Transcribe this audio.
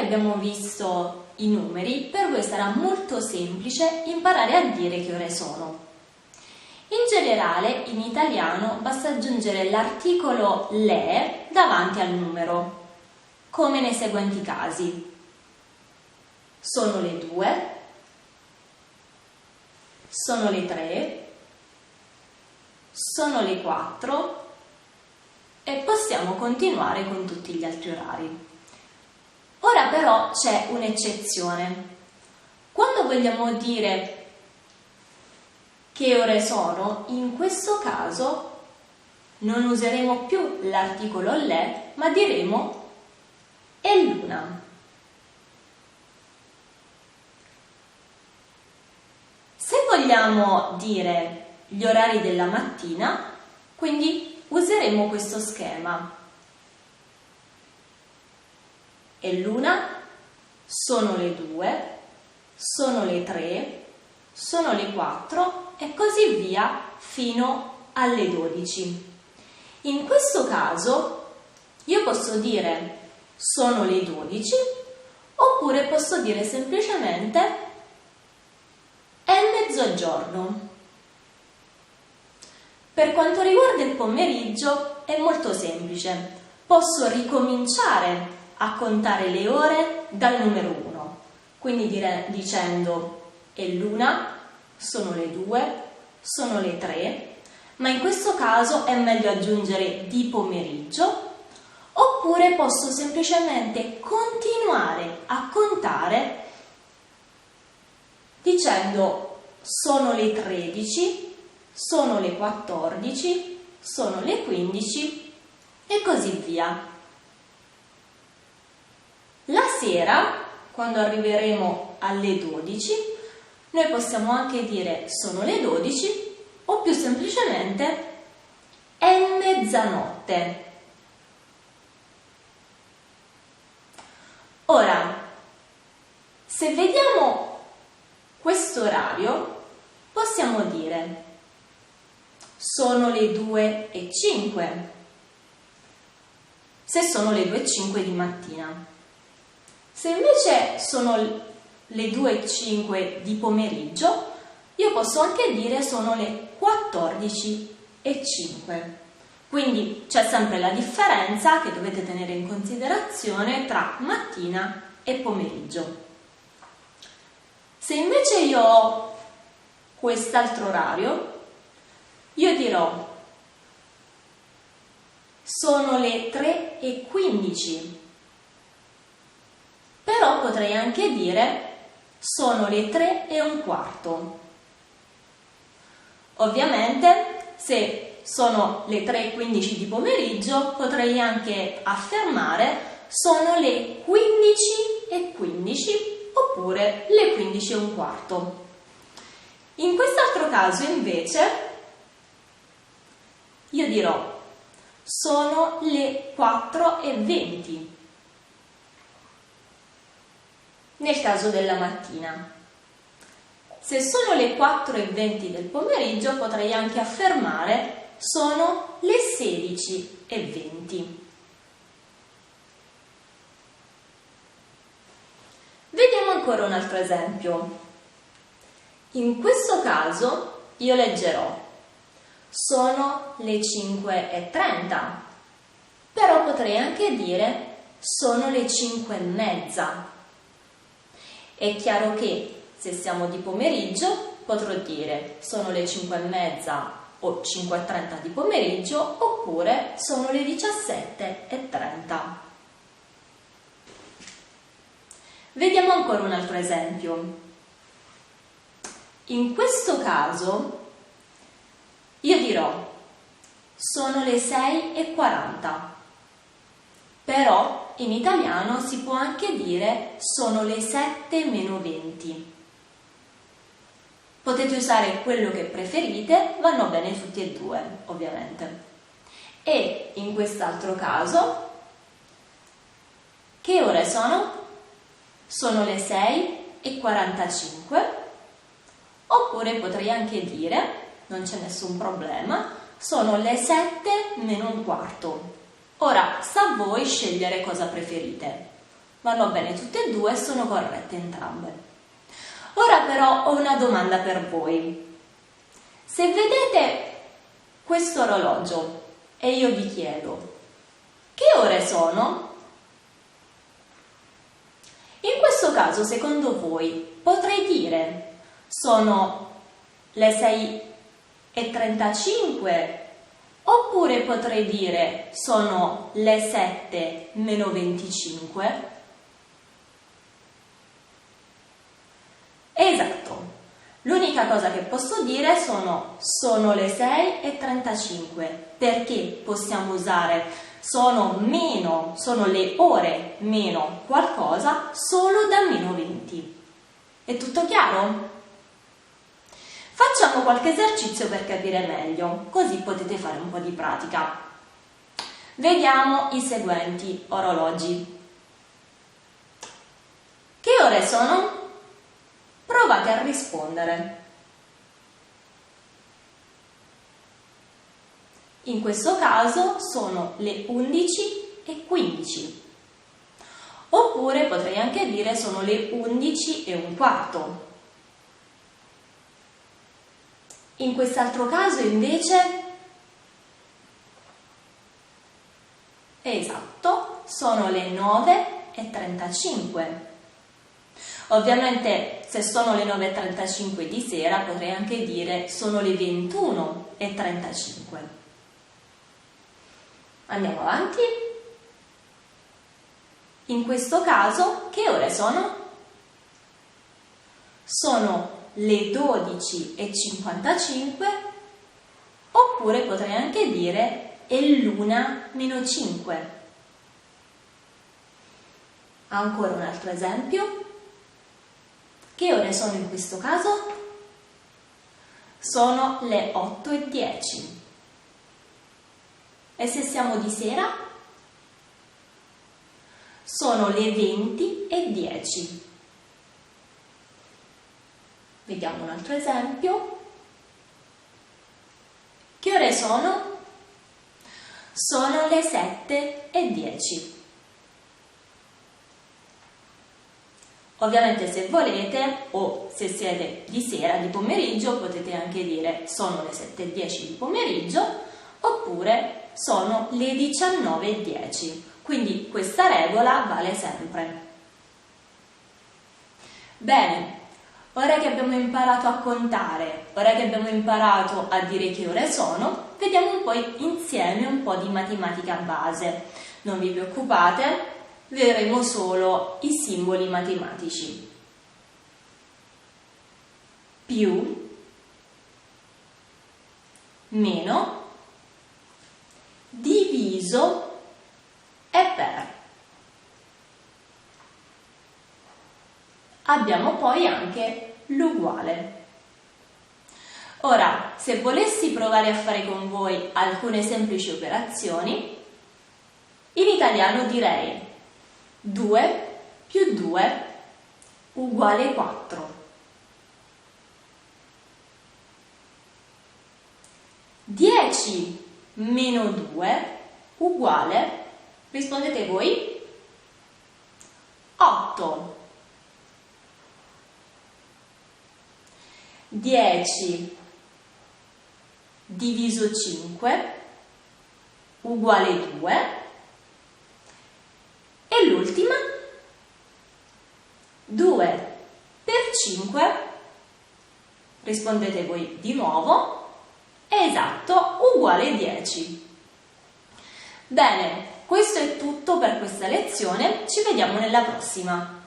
abbiamo visto i numeri, per voi sarà molto semplice imparare a dire che ore sono. In generale, in italiano basta aggiungere l'articolo le davanti al numero, come nei seguenti casi. Sono le 2, sono le 3, sono le 4 e possiamo continuare con tutti gli altri orari. Ora però c'è un'eccezione. Quando vogliamo dire che ore sono, in questo caso non useremo più l'articolo le, ma diremo è l'una. Se vogliamo dire gli orari della mattina, quindi useremo questo schema. È l'una, sono le 2, sono le 3, sono le 4 e così via fino alle 12. In questo caso io posso dire sono le 12 oppure posso dire semplicemente è mezzogiorno. Per quanto riguarda il pomeriggio è molto semplice. Posso ricominciare a contare le ore dal numero 1. Quindi dicendo è l'una, sono le 2, sono le 3, ma in questo caso è meglio aggiungere di pomeriggio, oppure posso semplicemente continuare a contare dicendo sono le 13, sono le 14, sono le 15 e così via. La sera, quando arriveremo alle 12, noi possiamo anche dire sono le 12 o più semplicemente è mezzanotte. Ora, se vediamo questo orario, possiamo dire sono le 2:05, se sono le 2:05 di mattina. Se invece sono le 2:05 di pomeriggio, io posso anche dire sono le 14:05. Quindi c'è sempre la differenza che dovete tenere in considerazione tra mattina e pomeriggio. Se invece io ho quest'altro orario, io dirò sono le 3:15. Però potrei anche dire sono le 3:15. Ovviamente, se sono le 3:15 di pomeriggio, potrei anche affermare sono le 15:15 oppure le 15:15. In quest'altro caso, invece, io dirò sono le 4:20. Nel caso della mattina. Se sono le 4:20 del pomeriggio, potrei anche affermare sono le 16:20. Vediamo ancora un altro esempio. In questo caso io leggerò sono le 5:30, però potrei anche dire sono le 5:30. È chiaro che se siamo di pomeriggio potrò dire sono le 5:30 o 5:30 di pomeriggio oppure sono le 17:30. Vediamo ancora un altro esempio. In questo caso io dirò sono le 6:40. Però in italiano si può anche dire sono le 7:20. Potete usare quello che preferite, vanno bene tutti e due, ovviamente. E in quest'altro caso, che ore sono? Sono le 6:45, oppure potrei anche dire, non c'è nessun problema, sono le 7:15. Ora, sta a voi scegliere cosa preferite. Vanno bene tutte e due, sono corrette entrambe. Ora però ho una domanda per voi. Se vedete questo orologio e io vi chiedo che ore sono? In questo caso, secondo voi, potrei dire sono le 6:35 oppure potrei dire sono le 7 meno 25? Esatto, l'unica cosa che posso dire sono le 6:35 perché possiamo usare sono le ore meno qualcosa solo da meno 20. È tutto chiaro? Facciamo qualche esercizio per capire meglio, così potete fare un po' di pratica. Vediamo i seguenti orologi. Che ore sono? Provate a rispondere. In questo caso sono le 11:15. Oppure potrei anche dire sono le 11:15. In quest'altro caso invece, esatto, sono le 9:35. Ovviamente se sono le 9:35 di sera potrei anche dire sono le 21:35. Andiamo avanti. In questo caso che ore sono? Sono le 12:55 oppure potrei anche dire è l'1:05. Ancora un altro esempio. Che ore sono in questo caso? Sono le 8:10. E se siamo di sera? Sono le 20:10. Vediamo un altro esempio. Che ore sono? Sono le 7:10. Ovviamente se volete o se siete di sera, di pomeriggio, potete anche dire sono le 7:10 di pomeriggio oppure sono le 19:10. Quindi questa regola vale sempre. Bene, ora che abbiamo imparato a contare, ora che abbiamo imparato a dire che ore sono, vediamo un po' insieme un po' di matematica base. Non vi preoccupate, vedremo solo i simboli matematici. Più, meno, diviso e per. Abbiamo poi anche l'uguale. Ora, se volessi provare a fare con voi alcune semplici operazioni, in italiano direi 2 più 2 uguale 4. 10 meno 2 uguale, rispondete voi, 8. 10 diviso 5 uguale 2 e l'ultima 2 per 5, rispondete voi di nuovo, esatto, uguale 10. Bene, questo è tutto per questa lezione, ci vediamo nella prossima.